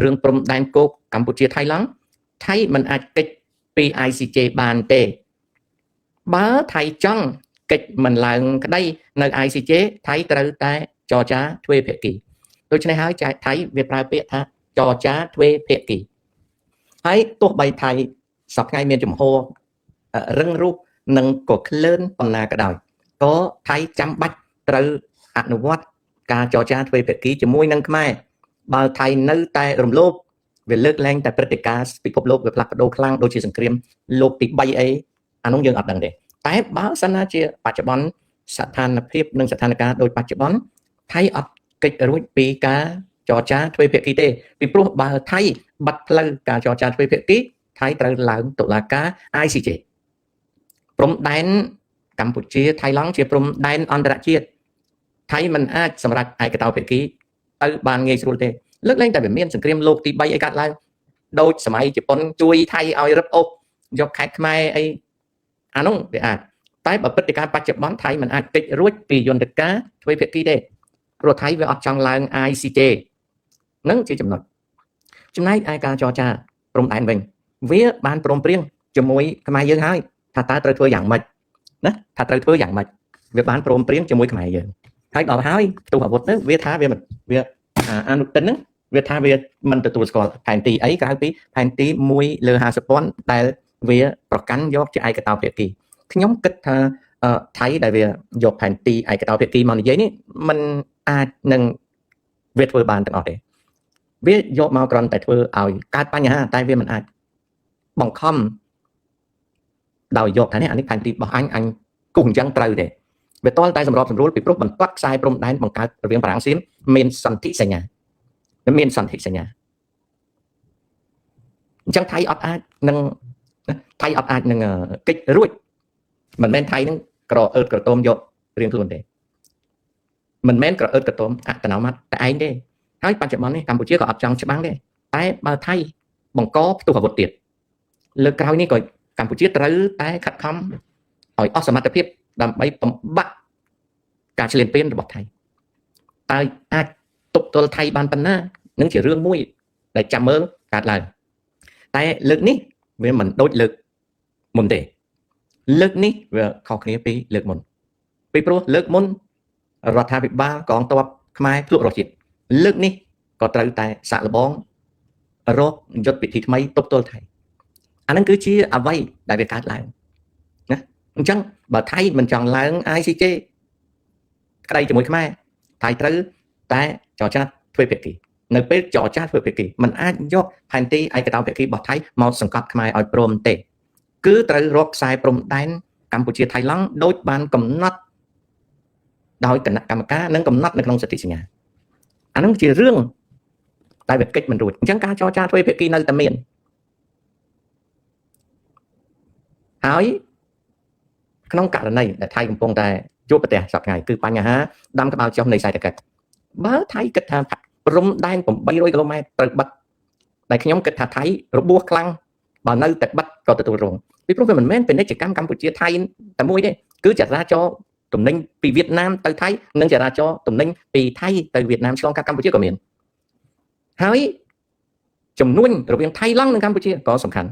រឿងព្រំដែនគោកកម្ពុជាថៃឡង់ថៃមិនអាចកិច្ចពី ICJ បានទេបើថៃចង់កិច្ចមិនឡើងក្តីនៅ ICJ ថៃត្រូវតែចរចាទ្វេភាគីដូច្នេះហើយថៃវាប្រើពាក្យថាចរចាទ្វេភាគីហើយទោះបីថៃសប្តាហ៍មានចំហរឹងរូសនិងក៏ក្លឿនប៉ុណ្ណាក៏ដោយក៏ថៃចាំបាច់ត្រូវអនុវត្តការចរចាទ្វេភាគីជាមួយនឹងខ្មែរបើថៃនៅតែរំលោភវាលើកលែងតែព្រឹត្តិការណ៍ពិភពលោកវាផ្លាស់ប្ដូរខ្លាំងដូចជាសង្គ្រាមលោកទី3អីអានោះយើងអត់ដឹងទេតែបើសិនណាជាបច្ចុប្បន្នស្ថានភាពនិងស្ថានភាពដូចបច្ចុប្បន្នថៃអត់កិច្ចរួចពីការចរចាទ្វេភាគីទេពីព្រោះបើថៃបាត់ផ្លូវការចរចាទ្វេភាគីថៃត្រូវឡើងតុលាការ ICJ ព្រំដែនកម្ពុជាថៃឡង់ជាព្រំដែនអន្តរជាតិថៃមិនអាចសម្រេចឯកតោភាគីទៅបានងាយស្រួលទេលើកលែងតែវាមានសង្គ្រាមលោកទី3អីកើតឡើងដូចសម័យជប៉ុនជួយថៃឲ្យរឹបអូសយកខេត្តខ្មែរអីអានោះវាអាចតែបើព្រឹត្តិការណ៍បច្ចុប្បន្នថៃមិនអាចកិច្ចរួចពីយន្តការទ្វេភាគីទេព្រោះថៃវាអត់ចង់ឡើង ICJ នឹងជាចំណុចចំណែកឯការចរចាព្រំដែនវិញវាបានព្រមព្រៀងជាមួយខ្មែរយើងហើយថាតើត្រូវធ្វើយ៉ាងម៉េចណាថាត្រូវធ្វើយ៉ាងម៉េចវាបានព្រមព្រៀងជាមួយខ្មែរយើងហើយដល់ហើយផ្ទុះអាវុធទៅវាថាវាអនុទិនហ្នឹងវាថាវាមិនទទួលស្គាល់ផែនទីអីក្រៅពីផែនទី1លើ50,000ដែលវាប្រកាន់យកជាឯកតោភាគីខ្ញុំគិតថាថៃដែលវាយកផែនទីឯកតោភាគីមកនិយាយនេះมันអាចនឹងវាធ្វើបានទាំងអស់ទេវាយកមកគ្រាន់តែធ្វើឲ្យកើតបញ្ហាតែវាមិនអាចបង្ខំដោយយកថានេះអានេះផែនទីរបស់អញគូអញ្ចឹងត្រូវទេវាតលតែសម្របសម្រួលពីព្រោះបន្ទាត់ខ្សែព្រំដែនបង្កើតរវាងបារាំងសៀមមានសន្ធិសញ្ញាអញ្ចឹងថៃអត់អាចនឹងកិច្ចរួចមិនមែនថៃនឹងក្រអឺតក្រទមយករៀងខ្លួនទេមិនមែនក្រអឺតក្រទមអត្តនោម័តតែឯងទេហើយបច្ចុប្បន្ននេះកម្ពុជាក៏អត់ចង់ច្បាំងទេតែបើថៃបង្កផ្ទុះអាវុធទៀតលើកក្រោយនេះក៏កម្ពុជាត្រូវតែខិតខំឲ្យអស់សមត្ថភាពដើម្បីបំបាក់ការឈ្លានពានរបស់ថៃតើអាចទប់ទល់ថៃបានប៉ុណ្ណានឹងជារឿងមួយដែលចាំមើលកើតឡើងតែលើកនេះវាមិនដូចលើកមុនទេលើកនេះវាខុសគ្នាពីលើកមុនពីព្រោះលើកមុនរដ្ឋាភិបាលកងទ័ពខ្មែរភ្លក់រសជាតិលើកនេះក៏ត្រូវតែសាក់លបងរកយុទ្ធវិធីថ្មីទប់ទល់ថៃអានឹងគឺជាអ្វីដែលវាកើតឡើងណាអញ្ចឹងបើថៃមិនចង់ឡើង ICJ ក្តីជាមួយខ្មែរថៃត្រូវតែចរចាទ្វេភាគីនៅពេលចរចាទ្វេភាគីมันអាចយកផែនទីឯកតោភាគីរបស់ថៃមកសង្កត់ខ្មែរឲ្យព្រមទេគឺត្រូវរកខ្សែព្រំដែនកម្ពុជាថៃឡង់ដូចបានកំណត់ដោយគណៈកម្មការនិងកំណត់នៅក្នុងសន្ធិសញ្ញាអានោះជារឿងតែវាកិច្ចមិនរួចអញ្ចឹងការចរចាទ្វេភាគីនៅតែមានហើយក្នុងករណីដែលថៃកំពុងតែជួបប្រទះសប្តាហ៍គឺបញ្ហាដាំក្បាលចុះនៃសេដ្ឋកិច្ចបើថៃគិតថាព្រំដែន800គីឡូម៉ែត្រត្រូវបិទដែលខ្ញុំគិតថាថៃរបួសខ្លាំងបើនៅតែបិទក៏ទទួលរងពីព្រោះវាមិនមែនពាណិជ្ជកម្មកម្ពុជាថៃតែមួយទេគឺចរាចរណ៍ទំនិញពីវៀតណាមទៅថៃនិងចរាចរណ៍ទំនិញពីថៃទៅវៀតណាមឆ្លងកាត់កម្ពុជាក៏មានហើយចំនួនរវាងថៃឡង់និងកម្ពុជាក៏សំខាន់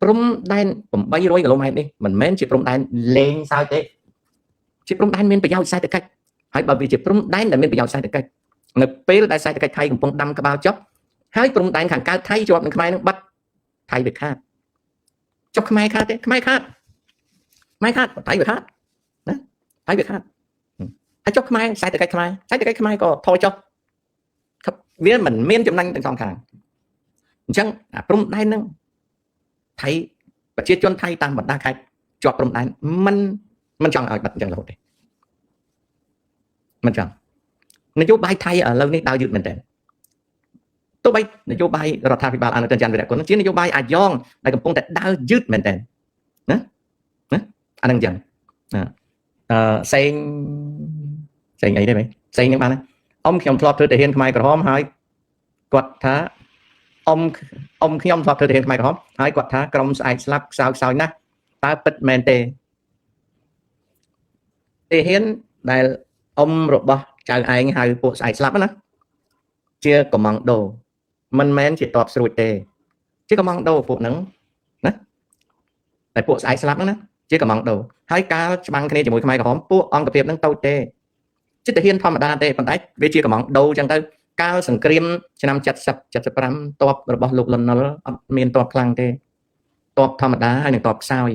ព្រំដែន800គីឡូម៉ែត្រនេះមិនមែនជាព្រំដែនលេងសើចទេជាព្រំដែនមានប្រយោជន៍សេដ្ឋកិច្ចហើយបើវាជាព្រំដែនដែលមានប្រយោជន៍សេដ្ឋកិច្ចនៅពេលដែលសេដ្ឋកិច្ចថៃកំពុងដាំក្បាលចុះហើយព្រំដែនខាងកើតថៃជាប់នឹងខ្មែរនឹងបាត់ថៃវាខាតចុះខ្មែរខាតទេខ្មែរខាតថៃវាខាតណាថៃវាខាតហើយចុះខ្មែរសេដ្ឋកិច្ចខ្មែរក៏ថយចុះវាមិនមានចំណេញទាំងសងខាងអញ្ចឹងអាព្រំដែនហ្នឹងថៃប្រជាជនថៃតាមបណ្ដាខេត្តជាប់ព្រំដែនមិនចង់ឲ្យបាត់អញ្ចឹងរហូតទេមិនចង់នយោបាយថៃឥឡូវនេះដើរយឺតមែនតើទោះបីនយោបាយរដ្ឋាភិបាលអនុទិនច័ន្ទវីរៈគុណជានយោបាយអាយ៉ងដែលកំពុងតែដើរយឺតមែនតើណាអានឹងអញ្ចឹងសេងអីទេមែនសេងនឹងបានអ៊ំខ្ញុំធ្លាប់ធ្វើទាហានខ្មែរក្រហមហើយគាត់ថាអ៊ំខ្ញុំធ្លាប់ធ្វើទាហានខ្មែរក្រហមហើយគាត់ថាក្រុមស្អែកស្លាប់ខ្សោយណាស់តើពិតមែនទេទាហានដែលអ៊ំរបស់ចៅឯងហៅពួកស្អែកស្លាប់ណាជាកម៉ង់ដូ mình men chỉ tọp sụt tê chứ có mong đâu phụ nắng nè tại phụ sai slap nữa chứ có mong đâu hai cá bằng cái này chỉ mùi khai có phụ on cái việc nắng tàu tê chứ tự nhiên thom đa tê còn đấy về chia có mong đâu chẳng tới cao sừng cream cho năm chặt sập ram tọp rồi bỏ lục lần nó miền tọp khăng tê tọp thom đa hay là tọp sao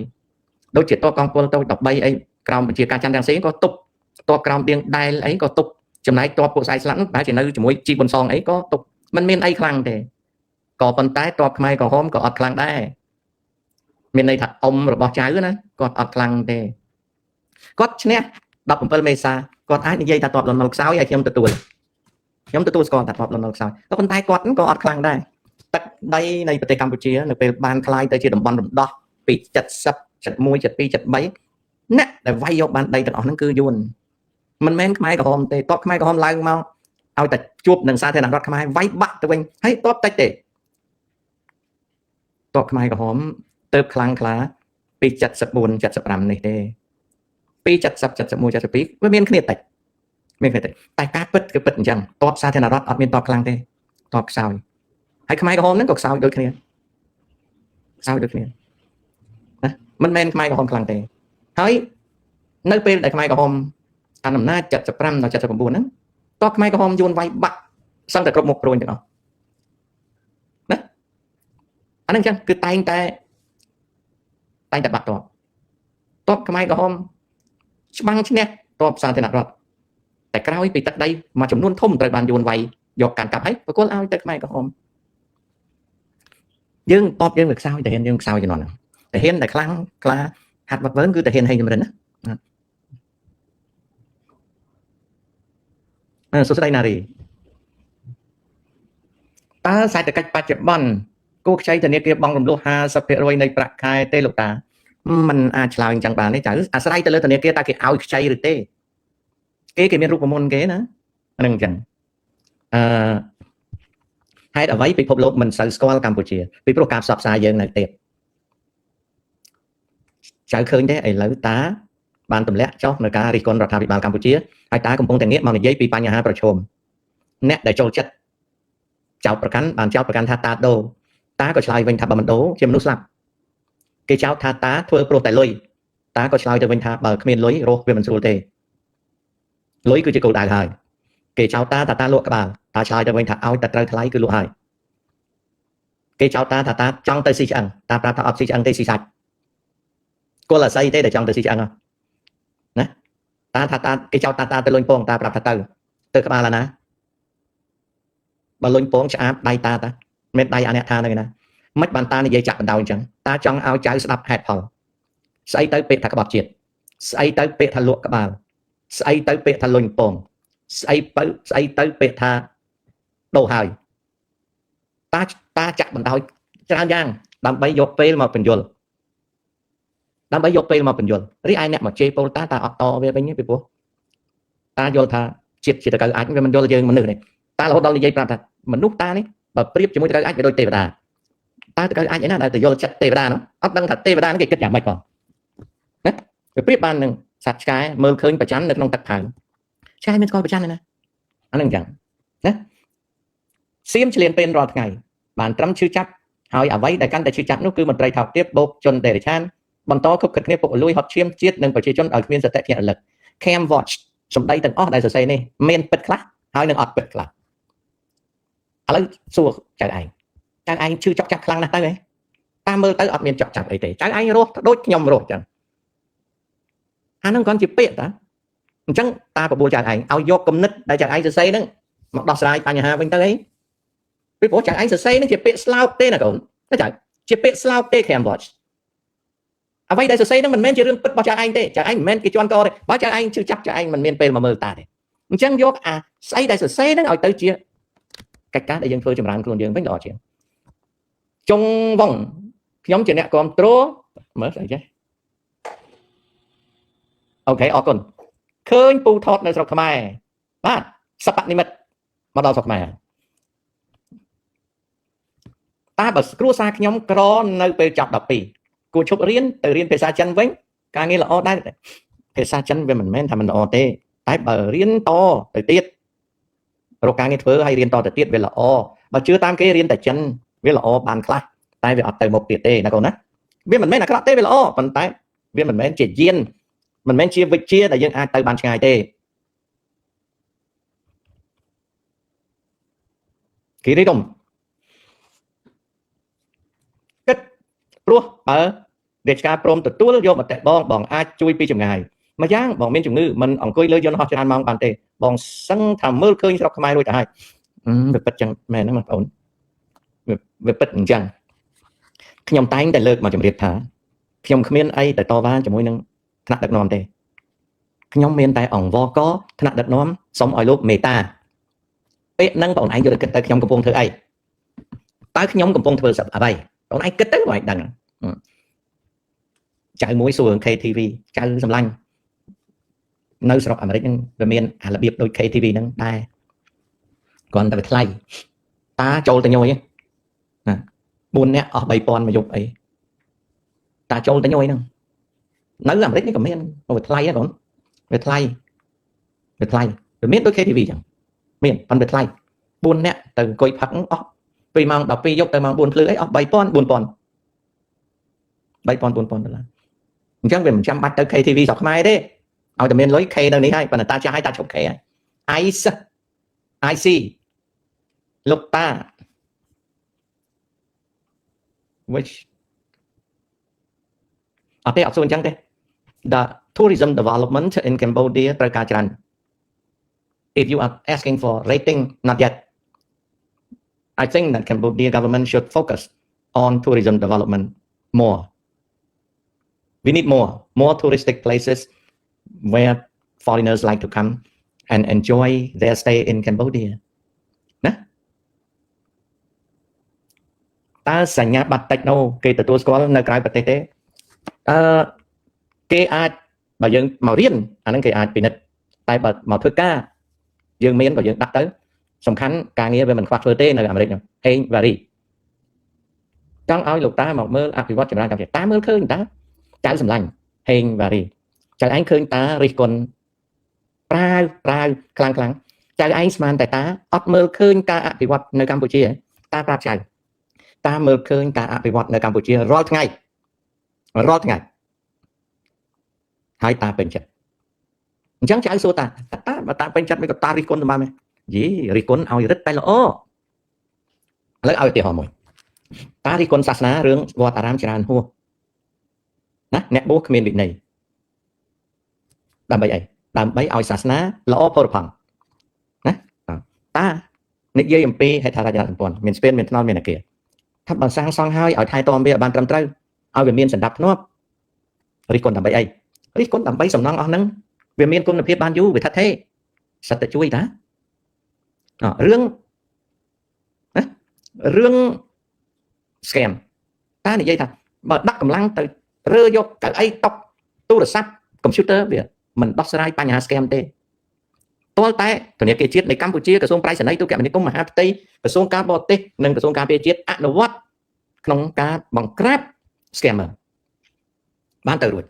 đâu chỉ tọp con tôi đọc bay ấy còng chỉ cá chăn đang xí có tục tọp còng điên đai ấy có tục chừng này tọp phụ sai slap đã chỉ nơi chỉ mùi chi bồn song ấy có tục mình miền ấy khăng tê có phần tái tọp khai có hôm có ọt khăng đấy miền này thật ông rồi bỏ trái nữa còn ọt khăng tê có nè đọc một phần mê xa còn ai như vậy ta tọp lần một sáu vậy nhóm tôi còn ta tọp lần một sáu có phần tay còn có ọt khăng đây tất đây này tại Campuchia được về ban khai tới chia đồng bòn đồng đo bị chặt môi chặt pi chặt bấy nè để vay vô ban đây tận nó cứ yuan mình men cái có hôm tê tọp cái có hôm lại mau ao tại chuột đằng xa thế nào đó cái vay bắt tôi quên thấy tọp tay tê tọp cái có hôm tơ khăng khá pi chặt sập buồn chặt sập rằm này tê pi chặt sập môi chặt sập pi với miền kia tạch miền kia tạch tại cá bứt cái bứt chẳng tọp xa thế nào đó ở miền tọp khăng tê tọp sao hay cái có hôm nó còn sao được kia sao được kia mình men cái có hôm khăng tê thấy nơi bên đại cái có hôm anh nằm na chặt sập rằm nó chặt sập buồn đó tọp cái có hôm yuan vay bắt sang tại cột một rồi chứ nó đấy anh chăng cứ tay bắt tọp cái có hôm băng chứ nè tọp sang thế nào rồiแต่ក្រោយពីទឹកដីមួយចំនួនធំត្រូវបានយួនវាយយកកាន់កាប់ហើយប្រគល់ឲ្យទៅខ្មែរក្រហមយើងតបយើងវាខ្សោយតែហ៊ានយើងខ្សោយជំនាន់ហ្នឹងតែហ៊ានតែខ្លាំងខ្លាហាត់វឹកវើគឺតែហ៊ានហេងជំរិនណាសុស្ដីណារីតើសេដ្ឋកិច្ចបច្ចុប្បន្នគោខ្ចីធនាគារបងរំលោះ 50% នៃប្រាក់ខែទេលោកតាมันអាចឆ្លើយអញ្ចឹងបានទេចៅអាស្រ័យទៅលើធនាគារតើគេឲ្យខ្ចីឬទេគេមានរូបមន្តគេណាហ្នឹងអញ្ចឹងហេតុអ្វីពិភពលោកមិនសូវស្គាល់កម្ពុជាពីព្រោះការផ្សព្វផ្សាយយើងនៅទៀតចៅឃើញទេឥឡូវតាបានទម្លាក់ចុះនៅការរិះគន់រដ្ឋាភិបាលកម្ពុជាហើយតាកំពុងតែងាកមកនិយាយពីបញ្ហាប្រឈមអ្នកដែលចូលចិត្តចោទប្រកាន់បានចោទប្រកាន់ថាតាដូតាក៏ឆ្លើយវិញថាបើមិនដូជាមនុស្សស្លាប់គេចោទថាតាធ្វើព្រោះតែលុយតាក៏ឆ្លើយទៅវិញថាបើគ្មានលុយរស់វាមិនស្រួលទេលុយគឺជាគោលដៅហើយគេចោទតាលក់ក្បាលតាឆ្លើយទៅវិញថាឲ្យតែត្រូវថ្លៃគឺលក់ហើយគេចោទតាចង់ទៅស៊ីឆ្អឹងតាប្រាប់ថាអត់ស៊ីឆ្អឹងទេស៊ីសាច់គល់អាស័យទេដែលចង់ទៅស៊ីឆ្អឹងណាតាគេចោទតាទៅលុញពងតាប្រាប់ថាទៅក្បាលណាបើលុញពងឆ្អាបដៃតាមិនដៃអាអ្នកថាហ្នឹងណាមិនបានតានិយាយចាក់បណ្ដោយអញ្ចឹងតាចង់ឲ្យចៅស្ដាប់ហេតុផលស្អីទៅពាក្យថាក្បត់ជាតិស្អីទៅពាក្យថាលក់ក្បាលស្អីទៅពាក្យថាលុញពងស្អីទៅពាក្យថាដូរហើយតាចាក់បណ្ដោយច្រើនយ៉ាងដើម្បីយកពេលមកបញ្យល់រីឯអ្នកមកជេរពលតាអត់តវាវិញពីព្រោះតាយល់ថាជាតិតកៅអាចវាមិនយល់យើងមនុស្សនេះតារហូតដល់និយាយប្រាប់ថាមនុស្សតានេះបើប្រៀបជាមួយតកៅអាចវាដូចទេវតាតកៅអាចឯណាដែលទៅយល់ចិត្តទេវតានោះអត់ដឹងថាទេវតានេះគេគិតយ៉ាងម៉េចផងណាវាប្រៀបបាននឹងសត្វឆ្កែមើលឃើញប្រច័ណ្ឌនៅក្នុងទឹកផើងឆ្កែមានស្គាល់ប្រច័ណ្ឌទេណាអានឹងអញ្ចឹងណាសៀមឆ្លៀនពេលរាល់ថ្ងៃបានត្រឹមឈឺចាប់ហើយអ្វីដែលកាន់តែឈឺចាប់នោះគឺមន្ត្រីថោកទាបបោកជនដេរឆានបន្តខុបខិតគ្នាពុករលួយហត់ឈាមជាតិនិងប្រជាជនឲ្យគ្មានសតិភ្ញាក់រលឹក Cam Watch សម្ដីទាំងអស់ដែលសរសេរនេះមានពិតខ្លះហើយនឹងអត់ពិតខ្លះឥឡូវសួរចៅឯងឈឺចុកចាប់ខ្លាំងណាស់ទៅហ៎តាមមើលទៅអត់មានចុកចាប់អីទេចៅឯងរស់ដូចខ្ញុំរស់អញ្ចឹងអានឹងគ្រាន់ជាពាក្យតាអញ្ចឹងតាបបួលចៅឯងឲ្យយកគំនិតដែលចៅឯងសរសេរហ្នឹងមកដោះស្រាយបញ្ហាវិញទៅអីពីព្រោះចៅឯងសរសេរហ្នឹងជាពាក្យស្លោកទេណាកូនចៅជាពាក្យស្លោកទេ Cam Watch អ្វីដែលសរសេរហ្នឹងមិនមែនជារឿងពិតរបស់ចៅឯងទេចៅឯងមិនមែនគេជន់កទេបើចៅឯងជឿចាប់ចៅឯងមិនមានពេលមកមើលតាទេអញ្ចឹងយកអាស្អីដែលសរសេរហ្នឹងឲ្យទៅជាកិច្ចការដែលយើងធ្វើចម្រើនខ្លួនយើងវិញល្អជាងចុងវងខ្ញុំជាអ្នកគ្រប់គ្រងមើលស្អីចេះអូខេអរគុណឃើញពូថតនៅស្រុកខ្មែរបាទសបនិមិត្តមកដល់ស្រុកខ្មែរតាបើគ្រួសារខ្ញុំក្រនៅពេលចាប់12គួរឈប់រៀនទៅរៀនភាសាចិនវិញការងារល្អដែរភាសាចិនវាមិនមែនថាមិនល្អទេតែបើរៀនតទៅទៀតរកការងារធ្វើហើយរៀនតទៅទៀតវាល្អ បើជឿតាមគេរៀនតែចិនវាល្អបានខ្លះតែវាអត់ទៅមុខទៀតទេណាកូនណាវាមិនមែនអាក្រក់ទេវាល្អប៉ុន្តែវាមិនមែនជាយានមិនមែនជាវិជ្ជាដែលយើងអាចទៅបានឆ្ងាយទេគិរីកុំគិតព្រោះបើរាជការព្រមទទួលយកមតិបងអាចជួយពីចម្ងាយមួយយ៉ាងបងមានជំងឺមិនអង្គុយលើយន្តហោះច្រើនម៉ោងបានទេបងសឹងថាមើលឃើញស្រុកខ្មែររួចទៅហើយវាពិតចឹងមែនហ្នឹងបងប្អូនវាពិតអញ្ចឹងខ្ញុំតែងតែលើកមកជម្រាបថាខ្ញុំគ្មានអីទៅតវ៉ាជាមួយនឹងថ្នាក់ដឹកនាំទេខ្ញុំមានតែអង្វរកថ្នាក់ដឹកនាំសូមឲ្យលោកមេត្តាពេលហ្នឹងបងឯងយកទៅគិតទៅខ្ញុំកំពុងធ្វើអីតើខ្ញុំកំពុងធ្វើអ្វីបងឯងគិតទៅបងឯងដឹងចៅមួយសួរ KTV ចៅសម្លាញ់នៅស្រុកអាមេរិកហ្នឹងវាមានអារបៀបដូច KTV ហ្នឹងដែរគ្រាន់តែវាថ្លៃតាចូលទៅញយណា4នាក់អស់ 3000 មួយយប់អីតាចូលទៅញយហ្នឹងនៅអាមេរិកនេះក៏មានវាថ្លៃហ៎បងវាថ្លៃវាមានដូច KTV ចឹងមានប៉ុន្តែវាថ្លៃ4នាក់ទៅអង្គុយផឹកអស់ពីម៉ោង12យប់ទៅម៉ោង4ភ្លឺអីអស់ 3000 4000 $4000 អញ្ចឹងវាមិនចាំបាច់ទៅ KTV ស្រុកខ្មែរទេឲ្យតែមានលុយ K នៅនេះហើយប៉ុន្តែតាចាស់ឲ្យតាឈប់ K ហើយ IC លោកតា which អត់ទេអត់សួរអញ្ចឹងទេ the tourism development in Cambodia ត្រូវការច្រើន if you are asking for rating not yet I think that Cambodia government should focus on tourism development more we need more touristic places where foreigners like to come and enjoy their stay in Cambodia ណាតើសញ្ញាបត្រតិចនោះគេទទួលស្គាល់នៅក្រៅប្រទេសទេគេអាចបើយើងមករៀនអាហ្នឹងគេអាចពិនិត្យតែបើមកធ្វើការយើងមានបើយើងដាក់ទៅសំខាន់ការងារវាមិនខ្វះធ្វើទេនៅអាមេរិកហ្នឹងហេងវ៉ារីចង់ឲ្យលោកតាមកមើលអភិវឌ្ឍចម្រើនកម្ពុជាតាមើលឃើញតាចៅសម្លាញ់ហេងវ៉ារីចៅឯងឃើញតារិះគន់ប្រាវខ្លាំងចៅឯងស្មានតែតាអត់មើលឃើញការអភិវឌ្ឍនៅកម្ពុជាតាប្រាប់ចៅតាមើលឃើញការអភិវឌ្ឍនៅកម្ពុជារាល់ថ្ងៃហើយតាពេញចិត្តអញ្ចឹងចៅសួរតាបើតាពេញចិត្តមិនក៏តារិះគន់ទៅបានទេយីរិះគន់ឲ្យរឹតតែល្អឥឡូវឲ្យឧទាហរណ៍មួយតារិះគន់សាសនារឿងវត្តអារាមច្រើនហួសណាអ្នកបួសគ្មានវិន័យដើម្បីអីដើម្បីឲ្យសាសនាល្អផុតផង់ណាតានិយាយអំពីហេដ្ឋារចនាសម្ព័ន្ធមានស្ពានមានថ្នល់មានអគារថាបើសាងសង់ហើយឲ្យថែទាំវាឲ្យបានត្រឹមត្រូវឲ្យវាមានសណ្ដាប់ធ្នាប់រិះគន់ដើម្បីអីរិះគន់ដើម្បីសំណង់អស់ហ្នឹងវាមានគុណភាពបានយូរវាថិតទេសិតតែជួយតារឿង scam តានិយាយថាបើដាក់កម្លាំងទៅរើយកកៅអីតុទូរស័ព្ទ computer វាមិនដោះស្រាយបញ្ហា scam ទេទាល់តែធនាគារជាតិនៃកម្ពុជាក្រសួងប្រៃសណីទូរគមនាគមន៍មហាផ្ទៃក្រសួងការបរទេសនិងក្រសួងការពារជាតិអនុវត្តក្នុងការបង្ក្រាប scammer បានទៅរួច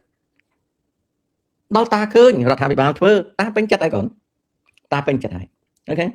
ដល់តាឃើញរដ្ឋាភិបាលធ្វើតាពេញចិត្តហើយកូនតាពេញចិត្តហើយអូខេ